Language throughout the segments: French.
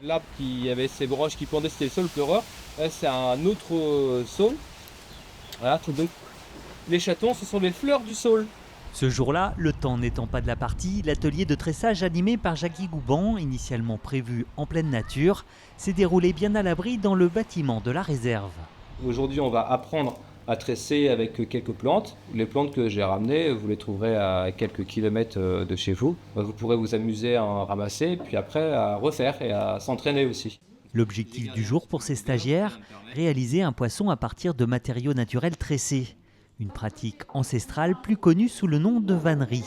L'arbre qui avait ses branches qui pendaient, c'était le saule pleureur. Là, c'est un autre saule. Voilà, donc les chatons, ce sont les fleurs du saule. Ce jour-là, le temps n'étant pas de la partie, l'atelier de tressage animé par Jackie Gouban, initialement prévu en pleine nature, s'est déroulé bien à l'abri dans le bâtiment de la réserve. Aujourd'hui, on va apprendre à tresser avec quelques plantes. Les plantes que j'ai ramenées, vous les trouverez à quelques kilomètres de chez vous. Vous pourrez vous amuser à en ramasser, puis après à refaire et à s'entraîner aussi. L'objectif du jour pour ces stagiaires, réaliser un poisson à partir de matériaux naturels tressés. Une pratique ancestrale plus connue sous le nom de vannerie.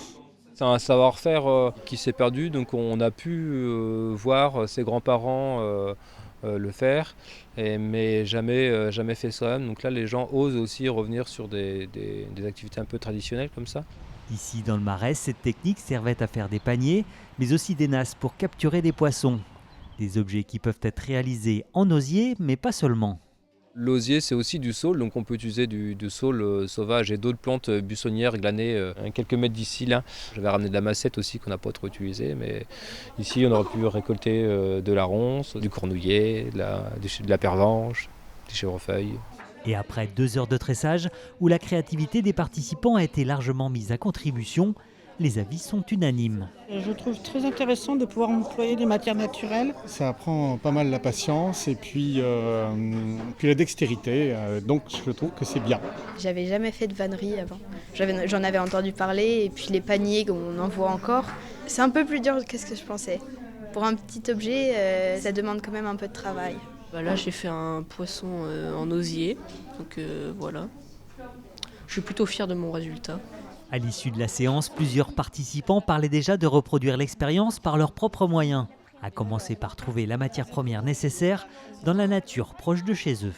C'est un savoir-faire qui s'est perdu, donc on a pu voir ses grands-parents le faire, mais jamais fait soi-même. Donc là, les gens osent aussi revenir sur des activités un peu traditionnelles comme ça. Ici, dans le Marais, cette technique servait à faire des paniers, mais aussi des nasses pour capturer des poissons. Des objets qui peuvent être réalisés en osier, mais pas seulement. L'osier, c'est aussi du saule, donc on peut utiliser du saule sauvage et d'autres plantes buissonnières glanées à quelques mètres d'ici. Là, j'avais ramené de la massette aussi qu'on n'a pas trop utilisée, mais ici on aurait pu récolter de la ronce, du cornouiller, de la pervenche, des chèvrefeuilles. Et après 2 heures de tressage, où la créativité des participants a été largement mise à contribution, les avis sont unanimes. Je trouve très intéressant de pouvoir employer des matières naturelles. Ça apprend pas mal la patience et puis la dextérité, donc je trouve que c'est bien. J'avais jamais fait de vannerie avant. J'en avais entendu parler et puis les paniers qu'on en voit encore. C'est un peu plus dur que ce que je pensais. Pour un petit objet, ça demande quand même un peu de travail. Là j'ai fait un poisson en osier, donc voilà. Je suis plutôt fière de mon résultat. À l'issue de la séance, plusieurs participants parlaient déjà de reproduire l'expérience par leurs propres moyens, à commencer par trouver la matière première nécessaire dans la nature proche de chez eux.